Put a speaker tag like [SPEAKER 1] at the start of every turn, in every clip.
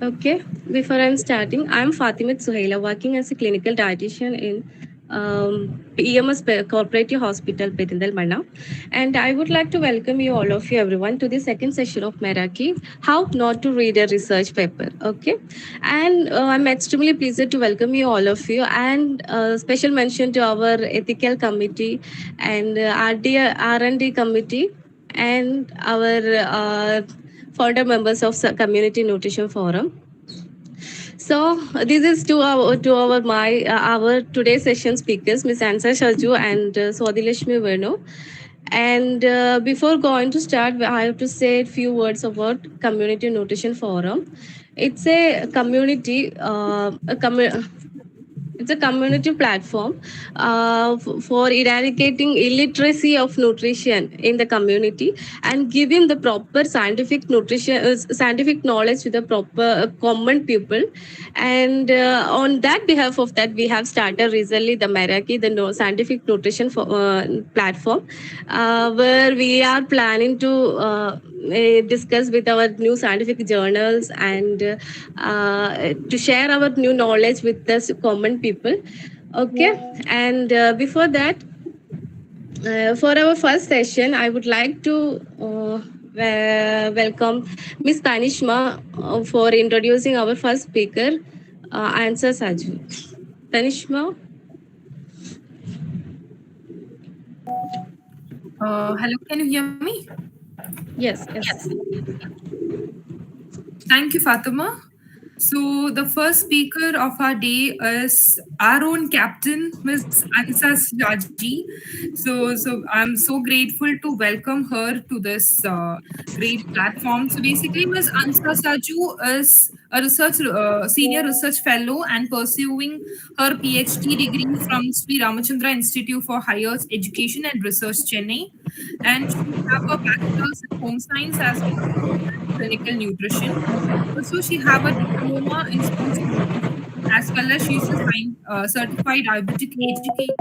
[SPEAKER 1] Okay, before I'm starting, I'm Fatimat Suhaila, working as a clinical dietitian in EMS Cooperative Hospital, Perindalmanna. And I would like to welcome you, all of you, everyone, to the second session of Meraki, How Not to Read a Research Paper. Okay, and I'm extremely pleased to welcome you, all of you, and special mention to our ethical committee and R&D committee and our founder members of Community Nutrition Forum. So this is our today's session speakers, Miss Ansa Saju and Swathilakshmi Venu. And before going to start, I have to say a few words about Community Nutrition Forum. It's a community, it's a community platform for eradicating illiteracy of nutrition in the community and giving the proper scientific knowledge to the proper common people. And on that behalf of that, we have started recently the Meraki, the scientific nutrition platform, where we are planning to discuss with our new scientific journals and to share our new knowledge with the common people. Okay, and before that, for our first session, I would like to welcome Miss Tanishma for introducing our first speaker, Ansa Saju. Tanishma?
[SPEAKER 2] Hello, can you hear me?
[SPEAKER 1] Yes, yes.
[SPEAKER 2] Thank you, Fatima. So, the first speaker of our day is our own captain, Miss Ansa Saju. So I'm so grateful to welcome her to this great platform. So, basically, Miss Ansa Saju is a senior research fellow and pursuing her PhD degree from Sri Ramachandra Institute for Higher Education and Research, Chennai. And she have a bachelor's in home science as well as clinical nutrition. Also, she have a diploma in sports nutrition, as well as she's a certified diabetic educator,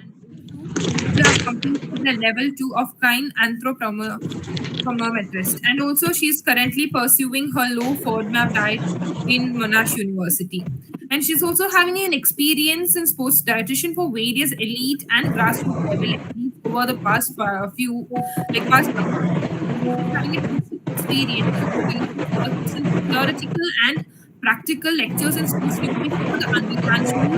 [SPEAKER 2] and also she have completed the level 2 of kind anthropometrist. And also, she's currently pursuing her low FODMAP diet in Monash University. And she's also having an experience in sports dietitian for various elite and grassroots level athletes over the past past couple of years. And she's having a teaching experience delivering theoretical and practical lectures in sports nutrition for the undergraduate and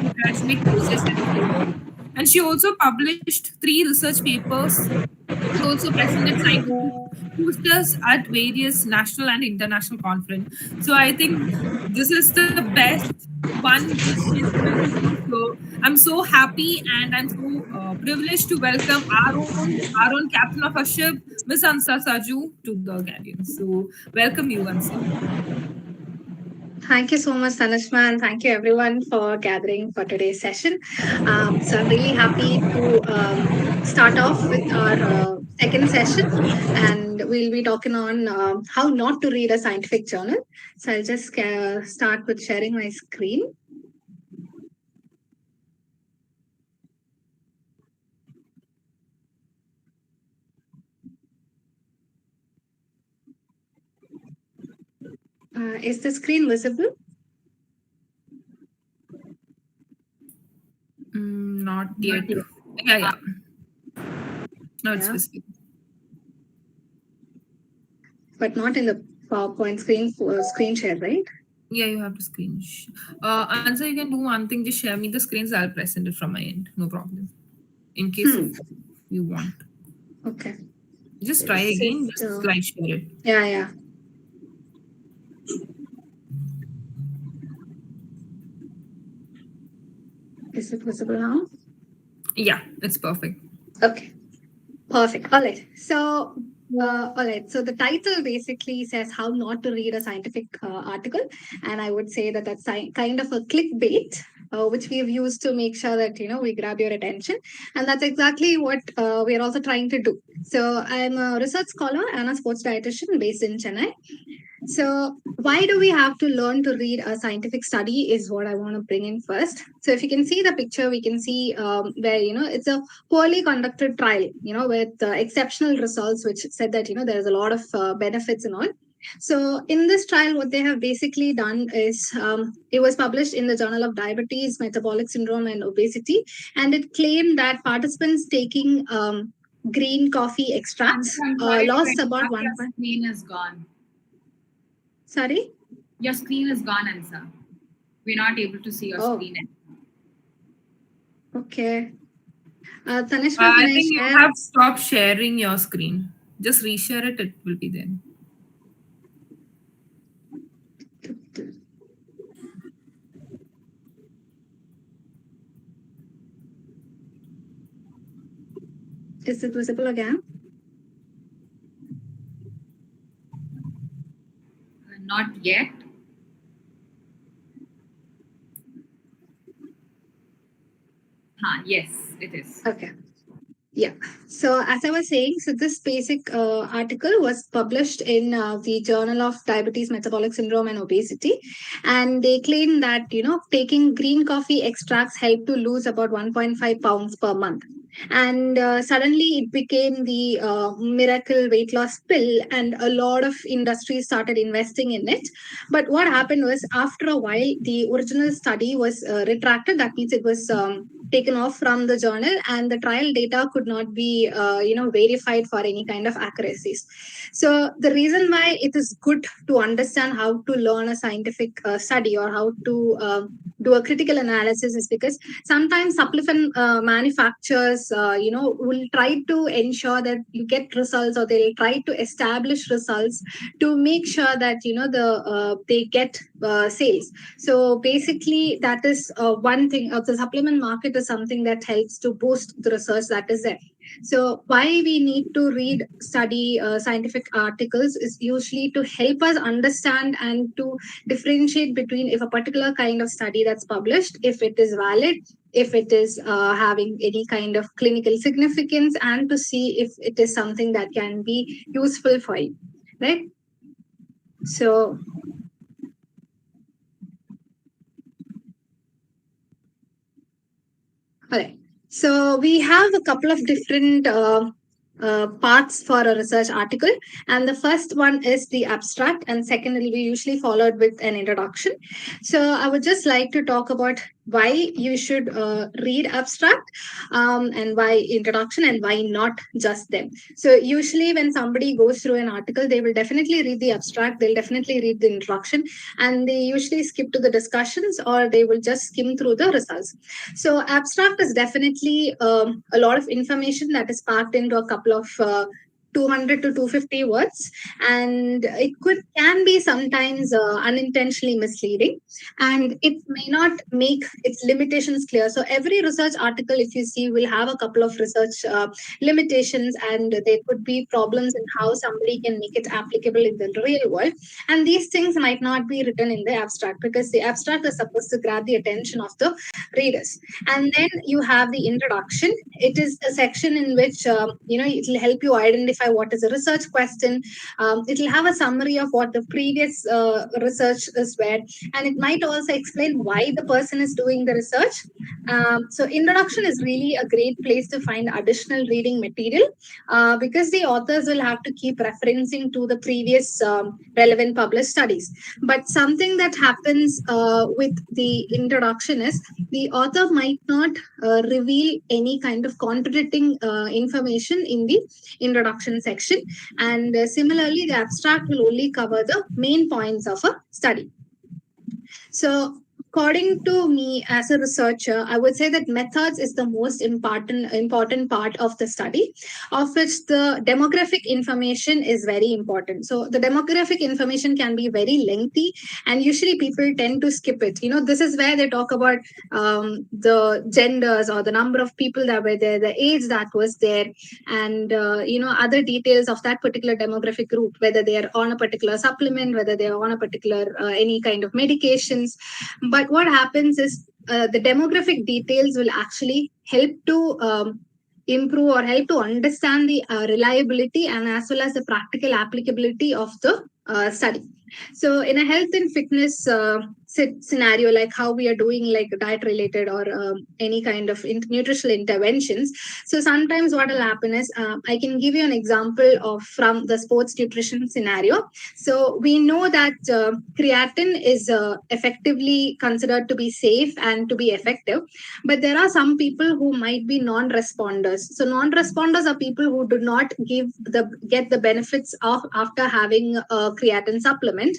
[SPEAKER 2] postgraduate courses at Pedia. And she also published 3 research papers and also presented scientific posters at various national and international conference. So I think this is the best one which she's going to do. So I'm so happy and I'm so privileged to welcome our own captain of our ship, Miss Ansa Saju, to the Guardian. So welcome you, Ansa.
[SPEAKER 3] Thank you so much, Tanishma, and thank you everyone for gathering for today's session. So I'm really happy to start off with our second session, and we'll be talking on how not to read a scientific journal. So I'll just start with sharing my screen. Is the screen visible?
[SPEAKER 2] Not yet. Yeah. No, it's visible.
[SPEAKER 3] But not in the PowerPoint screen share, right?
[SPEAKER 2] Yeah, you have to screen. Answer, you can do one thing. Just share me the screens. I'll present it from my end. No problem. In case if you want.
[SPEAKER 3] Okay.
[SPEAKER 2] Just try again. Just slide share it.
[SPEAKER 3] Yeah. Is it visible now?
[SPEAKER 2] Yeah, it's perfect.
[SPEAKER 3] Okay. Perfect. All right. So So the title basically says how not to read a scientific article, and I would say that that's kind of a clickbait, which we've used to make sure that we grab your attention, and that's exactly what we are also trying to do. So I'm a research scholar and a sports dietitian based in Chennai. So why do we have to learn to read a scientific study is what I want to bring in first. So if you can see the picture, we can see where it's a poorly conducted trial, with exceptional results, which said that there is a lot of benefits and all. So in this trial, what they have basically done is it was published in the Journal of Diabetes, Metabolic Syndrome, and Obesity, and it claimed that participants taking green coffee extracts
[SPEAKER 4] I'm sorry to
[SPEAKER 3] lost about
[SPEAKER 4] interrupt.
[SPEAKER 3] one.
[SPEAKER 4] Your screen is gone.
[SPEAKER 3] Sorry.
[SPEAKER 4] Your screen is gone, Ansa. We're not able to see your screen.
[SPEAKER 3] Okay. Tanishma,
[SPEAKER 2] I
[SPEAKER 3] can I
[SPEAKER 2] think you
[SPEAKER 3] share?
[SPEAKER 2] have stopped sharing your screen. Just reshare it, it will be there.
[SPEAKER 3] Is it visible again?
[SPEAKER 4] Not yet. Yes, it is.
[SPEAKER 3] Okay. Yeah. So as I was saying, so this basic article was published in the Journal of Diabetes, Metabolic Syndrome, and Obesity, and they claim that taking green coffee extracts help to lose about 1.5 pounds per month. And suddenly it became the miracle weight loss pill, and a lot of industries started investing in it. But what happened was, after a while, the original study was retracted. That means it was taken off from the journal, and the trial data could not be verified for any kind of accuracies. So the reason why it is good to understand how to learn a scientific study, or how to do a critical analysis, is because sometimes supplement manufacturers will try to ensure that you get results, or they'll try to establish results to make sure that they get sales. So basically, that is one thing. The supplement market is something that helps to boost the research that is there. So why we need to read study scientific articles is usually to help us understand and to differentiate between if a particular kind of study that's published, if it is valid, if it is having any kind of clinical significance, and to see if it is something that can be useful for you, right? So all right. So we have a couple of different parts for a research article, and the first one is the abstract, and second will be usually followed with an introduction. So I would just like to talk about why you should read abstract, and why introduction, and why not just them. So usually when somebody goes through an article, they will definitely read the abstract, they'll definitely read the introduction, and they usually skip to the discussions, or they will just skim through the results. So abstract is definitely a lot of information that is packed into a couple of 200 to 250 words, and it can be sometimes unintentionally misleading, and it may not make its limitations clear. So every research article, if you see, will have a couple of research limitations, and there could be problems in how somebody can make it applicable in the real world, and these things might not be written in the abstract, because the abstract is supposed to grab the attention of the readers. And then you have the introduction. It is a section in which it will help you identify what is a research question. It will have a summary of what the previous research is where, and it might also explain why the person is doing the research. So introduction is really a great place to find additional reading material, because the authors will have to keep referencing to the previous relevant published studies. But something that happens with the introduction is the author might not reveal any kind of contradicting information in the introduction section, and similarly the abstract will only cover the main points of a study. So according to me, as a researcher, I would say that methods is the most important part of the study, of which the demographic information is very important. So the demographic information can be very lengthy, and usually people tend to skip it. This is where they talk about the genders, or the number of people that were there, the age that was there, and other details of that particular demographic group, whether they are on a particular supplement, whether they are on a particular any kind of medications. But what happens is the demographic details will actually help to improve, or help to understand the reliability, and as well as the practical applicability of the study. So in a health and fitness scenario, like how we are doing like diet related or any kind of nutritional interventions. So sometimes what will happen is, I can give you an example of from the sports nutrition scenario. So we know that creatine is effectively considered to be safe and to be effective, but there are some people who might be non-responders. So non-responders are people who do not get the benefits of after having a creatine supplement.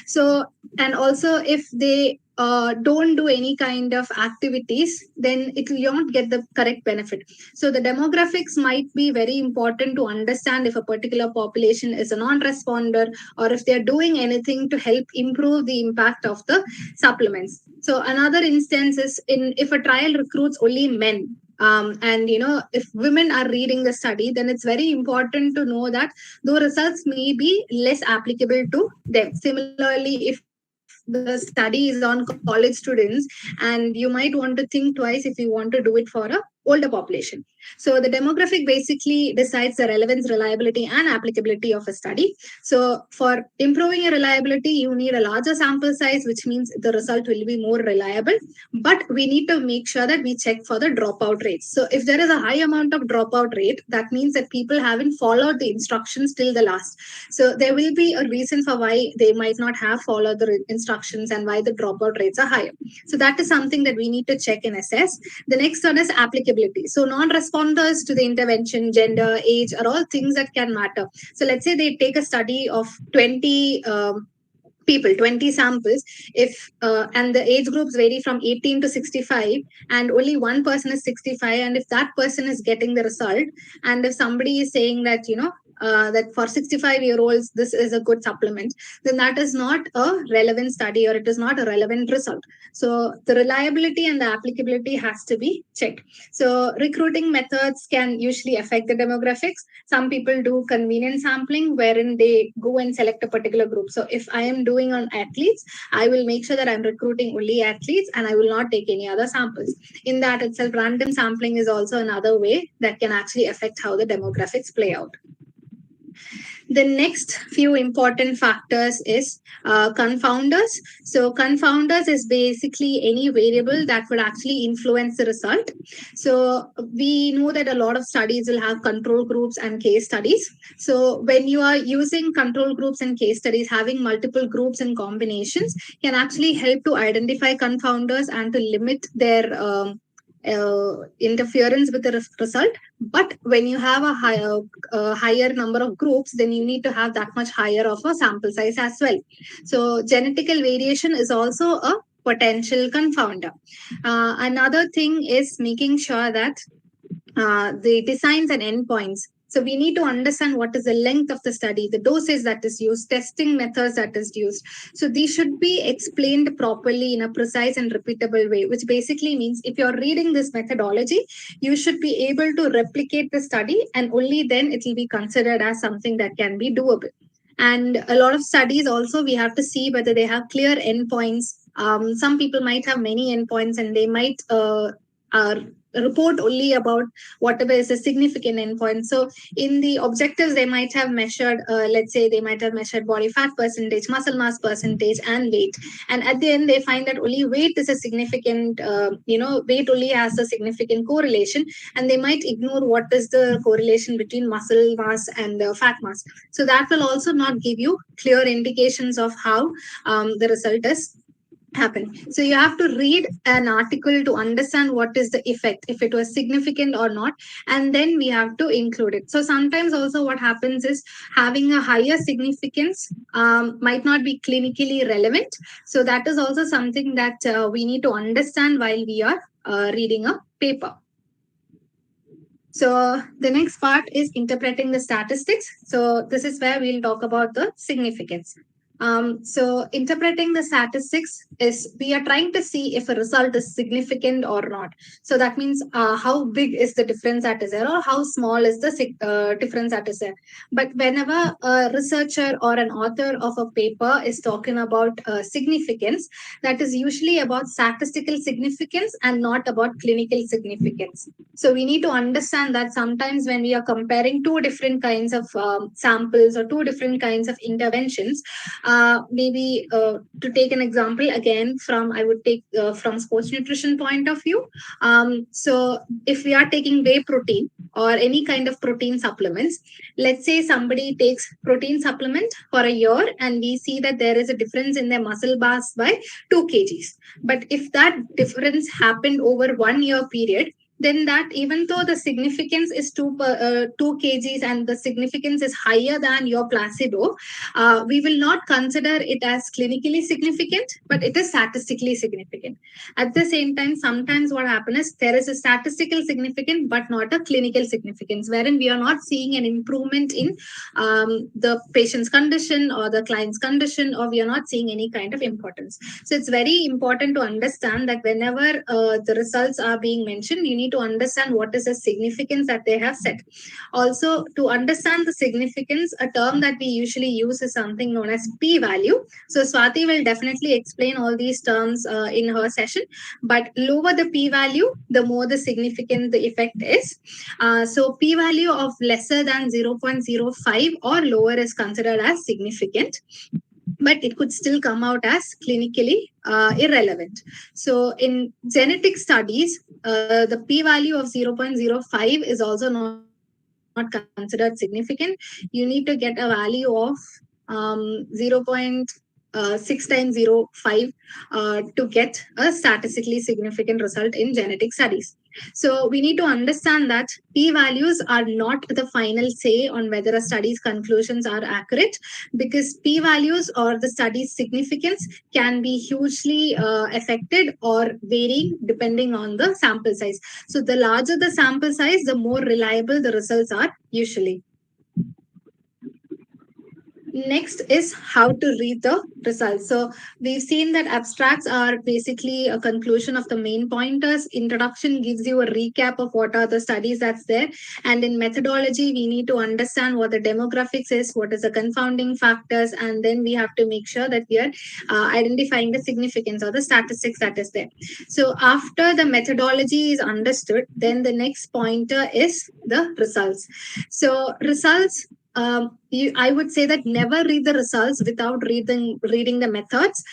[SPEAKER 3] So, and also if they don't do any kind of activities, then it will not get the correct benefit. So the demographics might be very important to understand if a particular population is a non-responder, or if they're doing anything to help improve the impact of the supplements. So another instance is if a trial recruits only men, and if women are reading the study, then it's very important to know that the results may be less applicable to them. Similarly, if the study is on college students, and you might want to think twice if you want to do it for a older population. So the demographic basically decides the relevance, reliability, and applicability of a study. So for improving a reliability, you need a larger sample size, which means the result will be more reliable. But we need to make sure that we check for the dropout rates. So if there is a high amount of dropout rate, that means that people haven't followed the instructions till the last. So there will be a reason for why they might not have followed the instructions and why the dropout rates are higher. So that is something that we need to check and assess. The next one is applicability. So non-responders to the intervention, gender, age are all things that can matter. So let's say they take a study of 20 people, 20 samples, if and the age groups vary from 18 to 65, and only one person is 65, and if that person is getting the result, and if somebody is saying that that for 65-year-olds this is a good supplement, then that is not a relevant study, or it is not a relevant result. So the reliability and the applicability has to be checked. So recruiting methods can usually affect the demographics. Some people do convenient sampling, wherein they go and select a particular group. So if I am doing on athletes, I will make sure that I'm recruiting only athletes, and I will not take any other samples. In that itself, random sampling is also another way that can actually affect how the demographics play out. The next few important factors is confounders. So confounders is basically any variable that would actually influence the result. So we know that a lot of studies will have control groups and case studies. So when you are using control groups and case studies, having multiple groups and combinations can actually help to identify confounders and to limit their interference with the result. But when you have a higher number of groups, then you need to have that much higher of a sample size as well. So genetical variation is also a potential confounder. Another thing is making sure that the designs and endpoints. So we need to understand what is the length of the study, the dosage that is used, testing methods that is used. So these should be explained properly in a precise and repeatable way, which basically means if you're reading this methodology, you should be able to replicate the study, and only then it will be considered as something that can be doable. And a lot of studies also, we have to see whether they have clear endpoints. Some people might have many endpoints, and they might report only about whatever is a significant endpoint. So in the objectives, they might have measured, let's say they might have measured body fat percentage, muscle mass percentage, and weight. And at the end, they find that only weight is a significant, weight only has a significant correlation, and they might ignore what is the correlation between muscle mass and fat mass. So that will also not give you clear indications of how the result is happen. So you have to read an article to understand what is the effect, if it was significant or not, and then we have to include it. So sometimes also what happens is having a higher significance might not be clinically relevant. So that is also something that we need to understand while we are reading a paper. So the next part is interpreting the statistics. So this is where we'll talk about the significance. So interpreting the statistics is we are trying to see if a result is significant or not. So that means how big is the difference that is there, or how small is the difference that is there. But whenever a researcher or an author of a paper is talking about significance, that is usually about statistical significance and not about clinical significance. So we need to understand that sometimes when we are comparing two different kinds of samples or two different kinds of interventions, Maybe to take an example again from, I would take from sports nutrition point of view. So if we are taking whey protein or any kind of protein supplements, let's say somebody takes protein supplement for a year and we see that there is a difference in their muscle mass by 2 kgs. But if that difference happened over 1 year period, then that even though the significance is 2 kgs and the significance is higher than your placebo, we will not consider it as clinically significant, but it is statistically significant. At the same time, sometimes what happens is there is a statistical significance, but not a clinical significance, wherein we are not seeing an improvement in the patient's condition or the client's condition, or we are not seeing any kind of importance. So it's very important to understand that whenever the results are being mentioned, you need to understand what is the significance that they have set. Also, to understand the significance, a term that we usually use is something known as p-value. So Swati will definitely explain all these terms in her session, but lower the p-value, the more the significant the effect is. So p-value of lesser than 0.05 or lower is considered as significant, but it could still come out as clinically irrelevant. So in genetic studies, the p-value of 0.05 is also not considered significant. You need to get a value of 0.6 times 0.5 to get a statistically significant result in genetic studies. So we need to understand that p-values are not the final say on whether a study's conclusions are accurate, because p-values or the study's significance can be hugely affected or varying depending on the sample size. So the larger the sample size, the more reliable the results are usually. Next is how to read the results. So we've seen that abstracts are basically a conclusion of the main pointers. Introduction gives you a recap of what are the studies that's there. And in methodology, we need to understand what the demographics is, what is the confounding factors, and then we have to make sure that we are identifying the significance or the statistics that is there. So after the methodology is understood, then the next pointer is the results. So results, I would say that never read the results without reading the methods,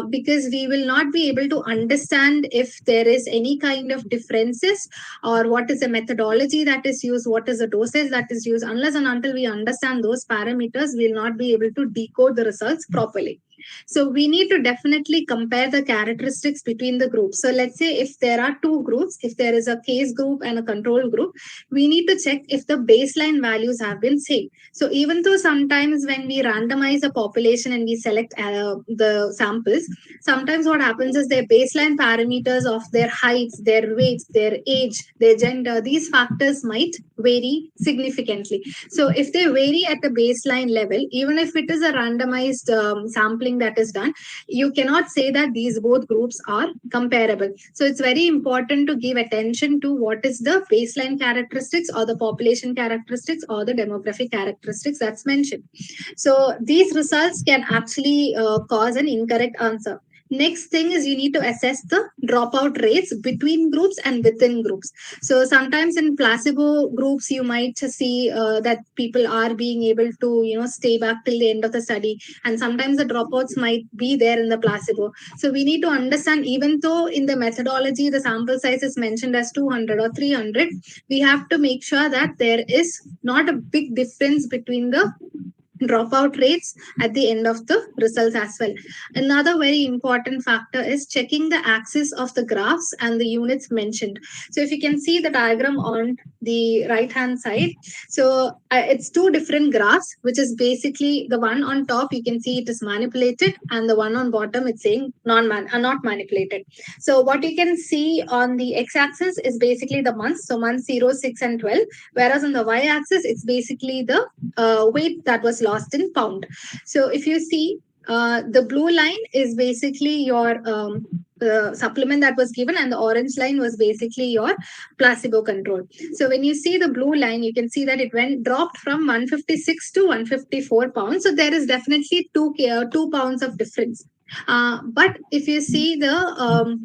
[SPEAKER 3] because we will not be able to understand if there is any kind of differences or what is the methodology that is used, what is the dosage that is used. Unless and until we understand those parameters, we will not be able to decode the results properly. So we need to definitely compare the characteristics between the groups. So let's say if there are two groups, if there is a case group and a control group, we need to check if the baseline values have been same. So even though sometimes when we randomize a population and we select the samples, sometimes what happens is their baseline parameters of their heights, their weights, their age, their gender, these factors might vary significantly. So if they vary at the baseline level, even if it is a randomized sampling that is done, you cannot say that these both groups are comparable. So it's very important to give attention to what is the baseline characteristics or the population characteristics or the demographic characteristics that's mentioned. So these results can actually cause an incorrect answer. Next thing is you need to assess the dropout rates between groups and within groups. So sometimes in placebo groups, you might see that people are being able to, stay back till the end of the study. And sometimes the dropouts might be there in the placebo. So we need to understand, even though in the methodology, the sample size is mentioned as 200 or 300, we have to make sure that there is not a big difference between the dropout rates at the end of the results as well. Another very important factor is checking the axis of the graphs and the units mentioned. So if you can see the diagram on the right hand side, so it's two different graphs, which is basically the one on top, you can see it is manipulated, and the one on bottom it's saying not manipulated. So what you can see on the x-axis is basically the months, so months 0, 6 and 12, whereas on the y-axis it's basically the weight that was lost in pound. So if you see, the blue line is basically your supplement that was given, and the orange line was basically your placebo control. So when you see the blue line, you can see that it dropped from 156 to 154 pounds. So there is definitely 2 pounds of difference. But if you see the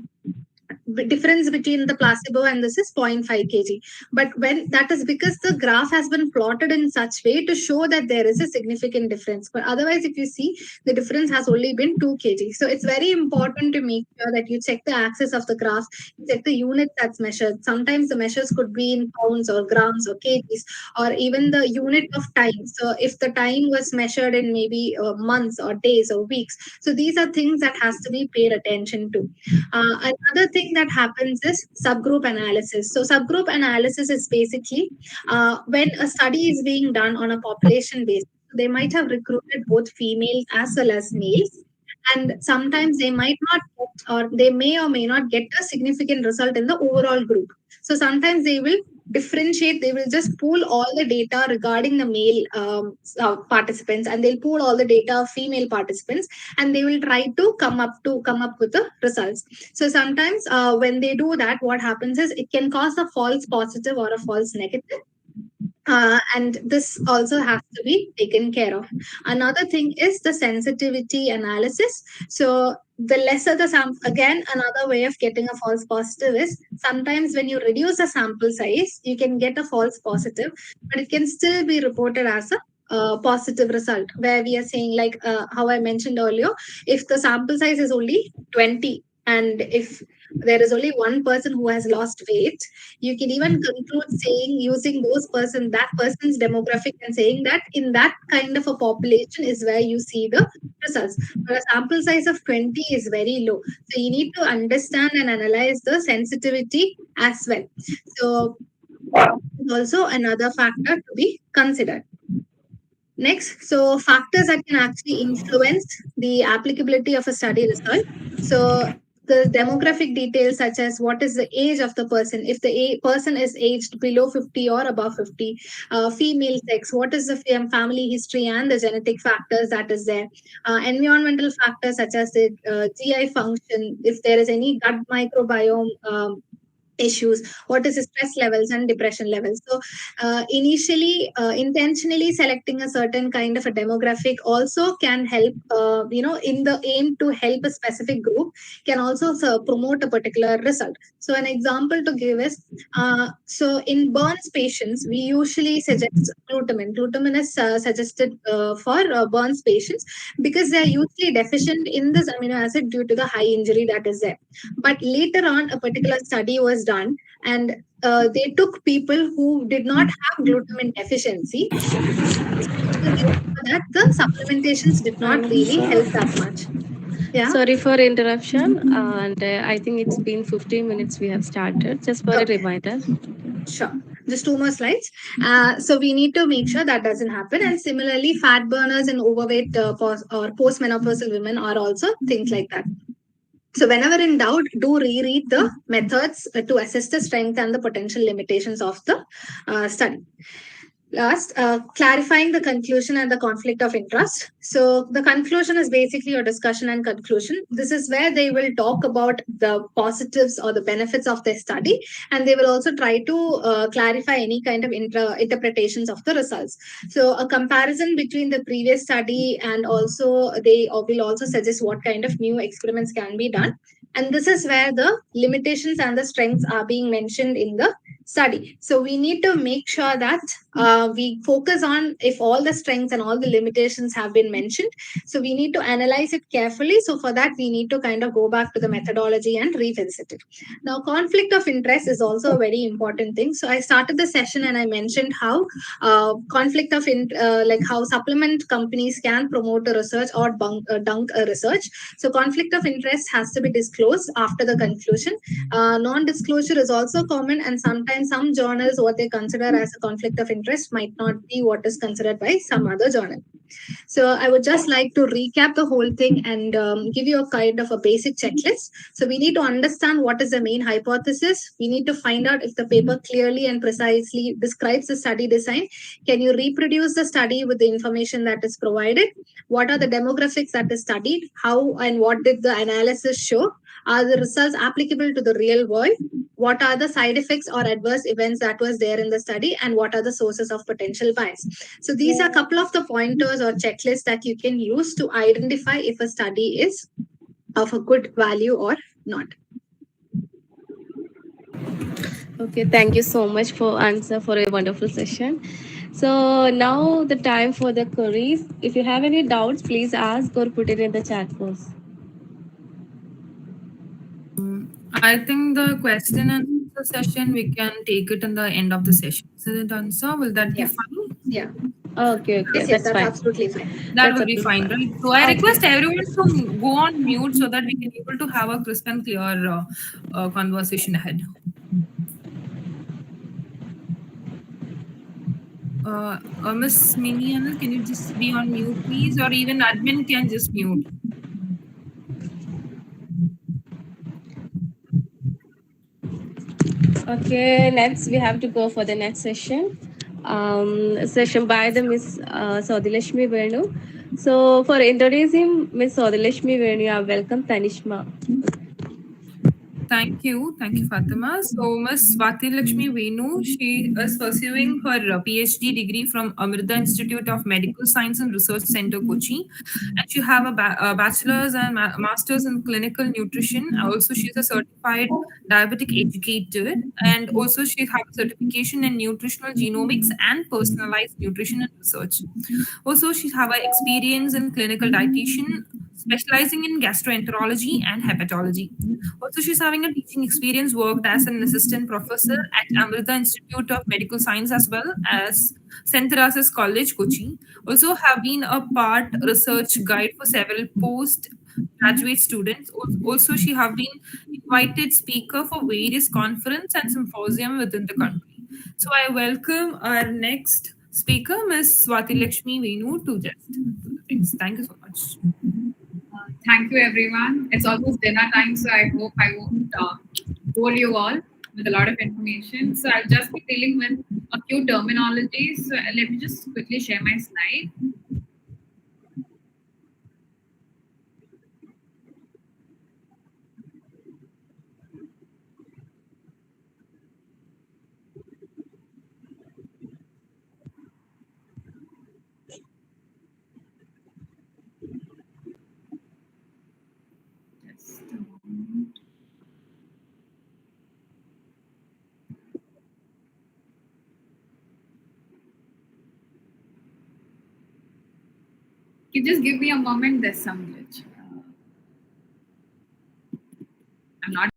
[SPEAKER 3] difference between the placebo and this is 0.5 kg. But when that is because the graph has been plotted in such way to show that there is a significant difference. But otherwise, if you see, the difference has only been 2 kg. So it's very important to make sure that you check the axis of the graph, check the unit that's measured. Sometimes the measures could be in pounds or grams or kgs, or even the unit of time. So if the time was measured in maybe months or days or weeks, so these are things that has to be paid attention to. Another thing that happens is subgroup analysis. So subgroup analysis is basically when a study is being done on a population basis. They might have recruited both females as well as males, and sometimes they might not get, or they may or may not get a significant result in the overall group. So sometimes they will differentiate, they will just pool all the data regarding the male participants, and they'll pool all the data of female participants, and they will try to come up with the results. So sometimes when they do that, what happens is it can cause a false positive or a false negative. And this also has to be taken care of. Another thing is the sensitivity analysis. So the lesser the sample, again, another way of getting a false positive is sometimes when you reduce the sample size, you can get a false positive, but it can still be reported as a positive result, where we are saying, like how I mentioned earlier, if the sample size is only 20, and if there is only one person who has lost weight, you can even conclude saying, using that person's demographic, and saying that in that kind of a population is where you see the results. But a sample size of 20 is very low. So you need to understand and analyze the sensitivity as well. So also another factor to be considered. Next, so factors that can actually influence the applicability of a study result. So the demographic details, such as what is the age of the person, if the person is aged below 50 or above 50, female sex, what is the family history and the genetic factors that is there, environmental factors such as the GI function, if there is any gut microbiome issues, what is the stress levels and depression levels. So initially intentionally selecting a certain kind of a demographic also can help, in the aim to help a specific group, can also promote a particular result. So an example to give is, so in burns patients, we usually suggest glutamine is suggested for burns patients, because they are usually deficient in this amino acid due to the high injury that is there. But later on, a particular study was done, and they took people who did not have glutamine deficiency. That the supplementations did not really help that much. Yeah.
[SPEAKER 1] Sorry for interruption, and I think it's been 15 minutes we have started. Just for a reminder.
[SPEAKER 3] Sure. Just 2 more slides. So we need to make sure that doesn't happen. And similarly, fat burners and overweight or postmenopausal women are also things like that. So whenever in doubt, do reread the methods to assess the strength and the potential limitations of the study. Last, clarifying the conclusion and the conflict of interest. So the conclusion is basically a discussion and conclusion. This is where they will talk about the positives or the benefits of their study, and they will also try to clarify any kind of interpretations of the results. So a comparison between the previous study, and also they will also suggest what kind of new experiments can be done. And this is where the limitations and the strengths are being mentioned in the study. So we need to make sure that we focus on if all the strengths and all the limitations have been mentioned. So we need to analyze it carefully. So for that, we need to kind of go back to the methodology and revisit it. Now, conflict of interest is also a very important thing. So I started the session and I mentioned how conflict of like how supplement companies can promote a research or dunk a research. So conflict of interest has to be disclosed after the conclusion. Non-disclosure is also common, and sometimes some journals, what they consider as a conflict of interest might not be what is considered by some other journal. So I would just like to recap the whole thing and give you a kind of a basic checklist. So we need to understand what is the main hypothesis. We need to find out if the paper clearly and precisely describes the study design. Can you reproduce the study with the information that is provided? What are the demographics that is studied? How and what did the analysis show? Are the results applicable to the real world? What are the side effects or adverse events that was there in the study? And what are the sources of potential bias? So these are a couple of the pointers or checklists that you can use to identify if a study is of a good value or not.
[SPEAKER 1] Okay, thank you so much for answer for a wonderful session. So now the time for the queries. If you have any doubts, please ask or put it in the chat box.
[SPEAKER 2] I think the question and answer session we can take it in the end of the session. Is it answer? Will that be
[SPEAKER 3] Yeah.
[SPEAKER 2] fine?
[SPEAKER 3] Yeah.
[SPEAKER 1] Okay, okay,
[SPEAKER 3] Yes,
[SPEAKER 1] that's
[SPEAKER 3] that's
[SPEAKER 1] fine.
[SPEAKER 3] absolutely fine.
[SPEAKER 2] That
[SPEAKER 1] That's
[SPEAKER 2] would be
[SPEAKER 1] absolutely
[SPEAKER 2] fine,
[SPEAKER 1] fine.
[SPEAKER 2] right? So I
[SPEAKER 3] Okay.
[SPEAKER 2] request everyone to go on mute so that we can able to have a crisp and clear conversation ahead. Miss Minian, can you just be on mute, please? Or even admin can just mute.
[SPEAKER 1] Okay, next we have to go for the next session. Session by the Miss Swathilakshmi Venu. So for introducing Miss Swathilakshmi Venu, you are welcome, Tanishma.
[SPEAKER 2] Thank you, Fatima. So, Miss Swathilakshmi Venu, she is pursuing her PhD degree from Amrita Institute of Medical Science and Research Center, Kochi, and she have a bachelor's and master's in clinical nutrition. Also, she's a certified diabetic educator, and also she have a certification in nutritional genomics and personalized nutrition and research. Also, she have a experience in clinical dietitian, specializing in gastroenterology and hepatology. Also, she's having a teaching experience, worked as an assistant professor at Amrita Institute of Medical Science as well as St. Teresa's College, Kochi. Also, have been a part research guide for several post graduate students. Also, she have been invited speaker for various conference and symposium within the country. So, I welcome our next speaker, Ms. Swathilakshmi Venu, to just do the things. Thank you so much.
[SPEAKER 4] Thank you, everyone. It's almost dinner time, so I hope I won't bore you all with a lot of information. So I'll just be dealing with a few terminologies. So let me just quickly share my slide. Just a moment. You just give me a moment. There's some glitch. I'm not